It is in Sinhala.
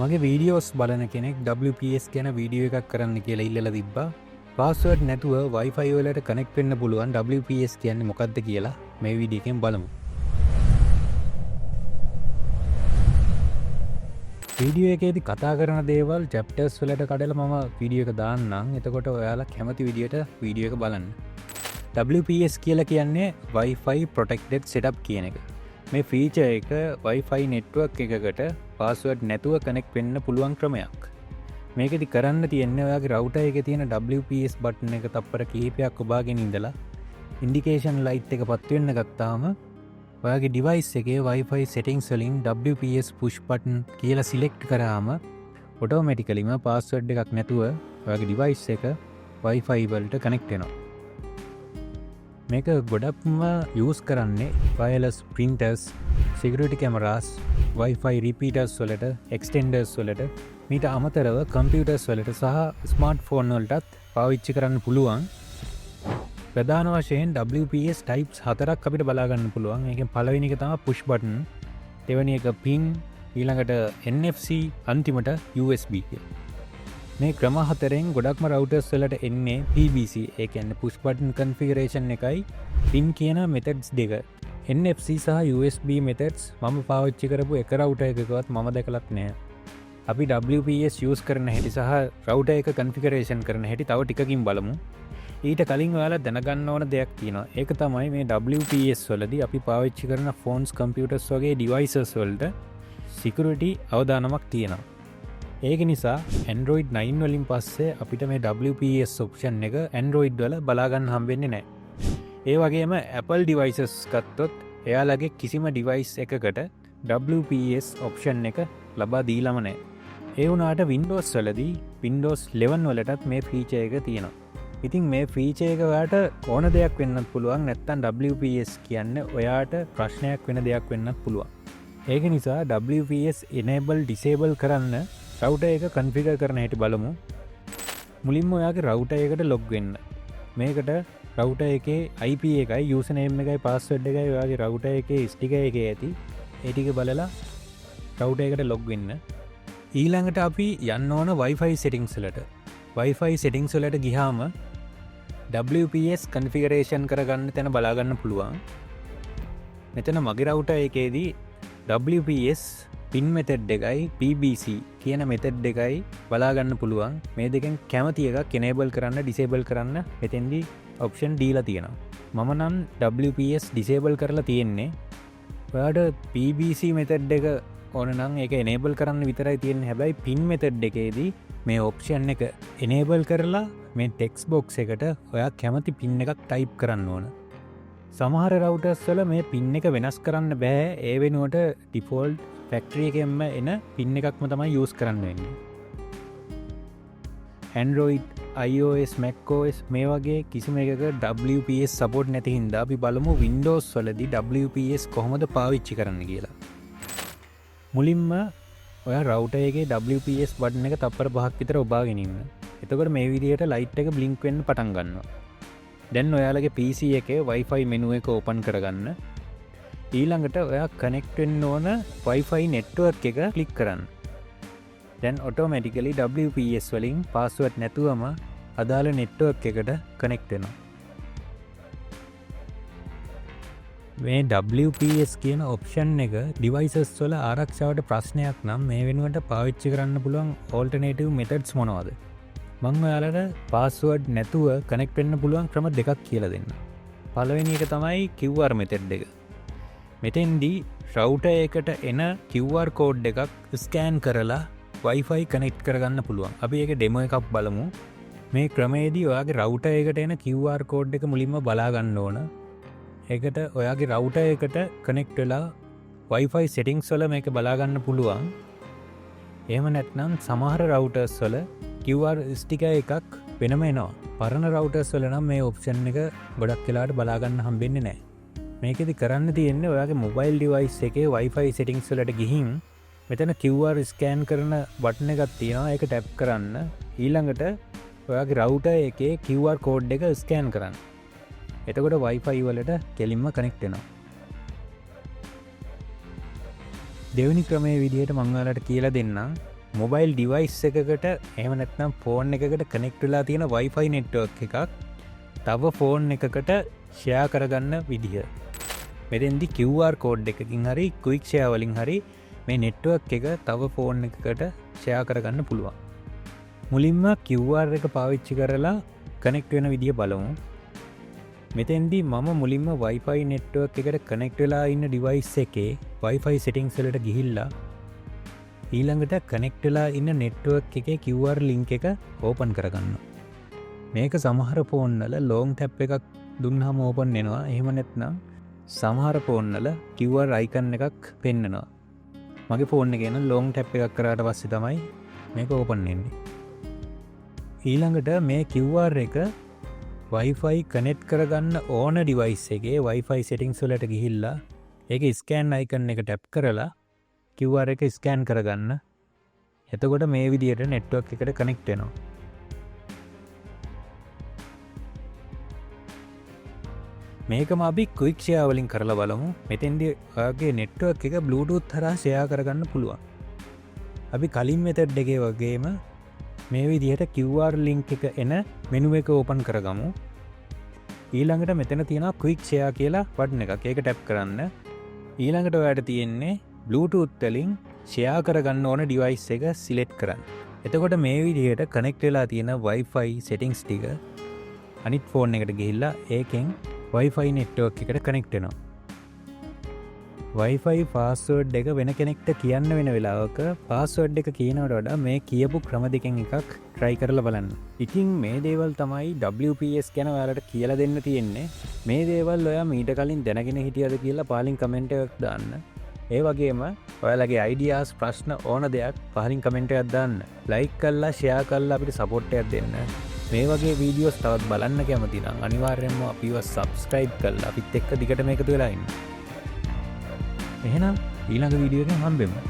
මගේ වීඩියෝස් බලන කෙනෙක් WPS ගැන වීඩියෝ එකක් කරන්න කියලා ඉල්ලලා තිබ්බා. පාස්වර්ඩ් නැතුව Wi-Fi වලට කනෙක්ට් වෙන්න පුළුවන් WPS කියන්නේ මොකක්ද කියලා මේ වීඩියෝ එකෙන් බලමු. වීඩියෝ එකේදී කතා කරන දේවල් chapters වලට කඩලා මම වීඩියෝ එක දාන්නම්. එතකොට ඔයාලා කැමති විදියට වීඩියෝ එක බලන්න. WPS කියලා කියන්නේ Wi-Fi Protected Setup කියන එක. මේ ෆීචර් එක Wi-Fi network එකකට පාස්වර්ඩ් නැතුව කනෙක්ට් වෙන්න පුළුවන් ක්‍රමයක්. මේකෙදි කරන්න තියෙන්නේ ඔයාගේ රවුටර් එකේ තියෙන WPS බටන් එක තප්පර කිහිපයක් ඔබාගෙන ඉඳලා ඉන්ඩිකේෂන් ලයිට් එක පත් වෙන්න ගත්තාම ඔයාගේ ඩිවයිස් එකේ Wi-Fi settings වලින් WPS push button කියලා සිලෙක්ට් කරාම ඔටෝමැටිකලිම පාස්වර්ඩ් එකක් නැතුව ඔයාගේ ඩිවයිස් එක Wi-Fi වලට කනෙක්ට් වෙනවා. මේක ගොඩක්ම යූස් කරන්නේ wireless printers, security cameras, Wi-Fi repeaters වලට, extenders වලට, මීට අමතරව computers වලට සහ smartphone වලටත් පාවිච්චි කරන්න පුළුවන්. ප්‍රධාන වශයෙන් WPS types 4ක් අපිට බලා ගන්න පුළුවන්. ඒකෙන් පළවෙනි එක තමයි push button, දෙවෙනි එක pin, ඊළඟට NFC, අන්තිමට USB කියලා. මේ ක්‍රම හතරෙන් ගොඩක්ම රවුටර්ස් වලට එන්නේ PBC, ඒ කියන්නේ push button configuration එකයි pin කියන methods දෙක. NFC සහ USB methods මම පාවිච්චි කරපු එක රවුටර් එකකවත් මම දැකලත් නෑ. අපි WPS use කරන හැටි සහ රවුටර් එක configuration කරන හැටි තව ටිකකින් බලමු. ඊට කලින් ඔයාලා දැනගන්න ඕන දෙයක් තියෙනවා. ඒක තමයි මේ WPS වලදී අපි පාවිච්චි කරන phones, computers වගේ devices වලට security අවදානමක් තියෙනවා. ඒක නිසා Android 9 වලින් පස්සේ අපිට මේ WPS option එක Android වල බලාගන්න හම්බෙන්නේ නැහැ. ඒ වගේම Apple devices ගත්තොත් එයාලගේ කිසිම device එකකට WPS option එක ලබා දීලම නැහැ. ඒ වුණාට Windows වලදී Windows 11 වලටත් මේ feature එක තියෙනවා. ඉතින් මේ feature එක ඔයාට ඕන දෙයක් වෙන්නත් පුළුවන්, නැත්නම් WPS කියන්නේ ඔයාට ප්‍රශ්නයක් වෙන දෙයක් වෙන්නත් පුළුවන්. ඒක නිසා WPS enable disable කරන්න රවුටර් එක කන්ෆිගර් කරන හැටි බලමු. මුලින්ම ඔයාගේ රවුටර් එකට ලොග් වෙන්න. මේකට රවුටර් එකේ IP එකයි, username එකයි, password එකයි ඔයාගේ රවුටර් එකේ ස්ටිකර් එකේ ඇති. ඒ ටික බලලා රවුටර් එකට ලොග් වෙන්න. ඊළඟට අපි යන්න ඕන Wi-Fi settings වලට. Wi-Fi settings වලට ගියාම WPS configuration කරගන්න තැන බලා ගන්න පුළුවන්. මෙතන මගේ රවුටර් එකේදී WPS pin method එකයි PBC කියන method එකයි බලාගන්න පුළුවන්. මේ දෙකෙන් කැමති එකක් enable කරන්න, disable කරන්න මෙතෙන්දී option දීලා තියෙනවා. මම නම් WPS disable කරලා තියෙන්නේ. ඔයාට PBC method එක ඕන නම් ඒක enable කරන්න විතරයි තියෙන්නේ. හැබැයි pin method එකේදී මේ option එක enable කරලා මේ text box එකට ඔයා කැමති pin එකක් type කරන්න ඕන. සමහර routers වල මේ pin එක වෙනස් කරන්න බෑ. ඒ වෙනුවට default ෆැක්ටරි එකෙන්ම එන පින් එකක්ම තමයි යූස් කරන්න වෙන්නේ. Android, iOS, macOS මේ වගේ කිසිම එකක WPS support නැති හින්දා අපි බලමු Windows වලදී WPS කොහොමද පාවිච්චි කරන්න කියලා. මුලින්ම ඔයා රවුටර් එකේ WPS බටන් එක තප්පර 5ක් විතර ඔබාගෙන ඉන්න. එතකොට මේ විදිහට ලයිට් එක blink වෙන්න පටන් ගන්නවා. දැන් ඔයාලගේ PC එකේ Wi-Fi menu එක open කරගන්න. ඊළඟට ඔයා කනෙක්ට් වෙන්න ඕන Wi-Fi network එක ක්ලික් කරන්න. දැන් ඔටෝමැටිකලි WPS වලින් පාස්වර්ඩ් නැතුවම අදාළ network එකට කනෙක්ට් වෙනවා. මේ WPS කියන option එක devices වල ආරක්ෂාවට ප්‍රශ්නයක් නම් මේ වෙනුවට පාවිච්චි කරන්න පුළුවන් alternative methods මොනවද? මම ඔයාලට පාස්වර්ඩ් නැතුව කනෙක්ට් වෙන්න පුළුවන් ක්‍රම දෙකක් කියලා දෙන්න. පළවෙනි එක තමයි QR method එක. මෙතෙන්දී රවුටර් එකට එන QR කෝඩ් එකක් ස්කෑන් කරලා Wi-Fi කනෙක්ට් කරගන්න පුළුවන්. අපි ඒක ඩෙමෝ එකක් බලමු. මේ ක්‍රමයේදී ඔයාගේ රවුටර් එකට එන QR කෝඩ් එක මුලින්ම බලා ගන්න ඕන. ඒකට ඔයාගේ රවුටර් එකට කනෙක්ට් වෙලා Wi-Fi settings වල මේක බලා ගන්න පුළුවන්. එහෙම නැත්නම් සමහර routers වල QR sticker එකක් වෙනම එනවා. පරණ routers වල නම් මේ option එක ගොඩක් වෙලාවට බලා ගන්න හම්බෙන්නේ නැහැ. මේකෙදි කරන්න තියෙන්නේ ඔයාගේ මොබයිල් ඩිවයිස් එකේ Wi-Fi settings වලට ගිහින් මෙතන QR ස්කෑන් කරන බටන් එකක් තියෙනවා. ඒක ටැප් කරන්න. ඊළඟට ඔයාගේ රවුටර් එකේ QR කෝඩ් එක ස්කෑන් කරන්න. එතකොට Wi-Fi වලට කෙලින්ම කනෙක්ට් වෙනවා. දෙවෙනි ක්‍රමයේ විදිහට මම ඔයාලට කියලා දෙන්නම්. මොබයිල් ඩිවයිස් එකකට එහෙම නැත්නම් ෆෝන් එකකට කනෙක්ට් වෙලා තියෙන Wi-Fi network එකක් තව ෆෝන් එකකට ෂෙයා කරගන්න විදිහ. මෙතෙන්දි QR කෝඩ් එකකින් හරි ක්වික් ෂෙයා වලින් හරි මේ network එක තව ෆෝන් එකකට ෂෙයා කරගන්න පුළුවන්. මුලින්ම QR එක පාවිච්චි කරලා කනෙක්ට් වෙන විදිය බලමු. මෙතෙන්දි මම මුලින්ම Wi-Fi network එකට කනෙක්ට් වෙලා ඉන්න device එකේ Wi-Fi settings වලට ගිහිල්ලා ඊළඟට කනෙක්ට් වෙලා ඉන්න network එකේ QR link එක open කරගන්නවා. මේක සමහර ෆෝන් වල long tap එකක් දුන්නාම open වෙනවා. එහෙම නැත්නම් සමහර ෆෝන් වල QR icon එකක් පෙන්නනවා. මගේ ෆෝන් එකේ නම් long tap එකක් කරාට පස්සේ තමයි මේක open වෙන්නේ. ඊළඟට මේ QR එක Wi-Fi connect කරගන්න ඕන device එකේ Wi-Fi settings වලට ගිහිල්ලා ඒකේ scan icon එක tap කරලා QR එක scan කරගන්න. එතකොට මේ විදියට network එකට connect වෙනවා. මේකම අපි quick share වලින් කරලා බලමු. මෙතෙන්දී ඔයාගේ network එක Bluetooth හරහා share කරගන්න පුළුවන්. අපි කලින් method එකේ වගේම මේ විදිහට QR link එක එන menu එක open කරගමු. ඊළඟට මෙතන තියෙනවා quick share කියලා button එකක්. ඒක tap කරන්න. ඊළඟට ඔයාලට තියෙන්නේ Bluetooth වලින් share කරගන්න ඕන device එක select කරන්න. එතකොට මේ විදිහට connect වෙලා තියෙන Wi-Fi settings ටික අනිත් phone එකට ගිහිල්ලා ඒකෙන් Wi-Fi network එකට connect වෙනවා. Wi-Fi password එක වෙන කෙනෙක්ට කියන්න වෙන වෙලාවක password එක කියනවට වඩා මේ කියපු ක්‍රම දෙකෙන් එකක් try කරලා බලන්න. ඉතින් මේ දේවල් තමයි WPS ගැන ඔයාලට කියලා දෙන්න තියෙන්නේ. මේ දේවල් ඔයා මීට කලින් දැනගෙන හිටියද කියලා පහලින් comment එකක් දාන්න. ඒ වගේම ඔයාලගේ ideas ප්‍රශ්න ඕන දෙයක් පහලින් comment එකක් දාන්න. like කරලා share කරලා අපිට support එකක් දෙන්න. මේ වගේ වීඩියෝස් තවත් බලන්න කැමති නම් අනිවාර්යයෙන්ම අපිව subscribe කරලා අපිත් එක්ක දිගටම එකතු වෙලා ඉන්න. එහෙනම් ඊළඟ වීඩියෝ එකෙන් හම්බෙමු.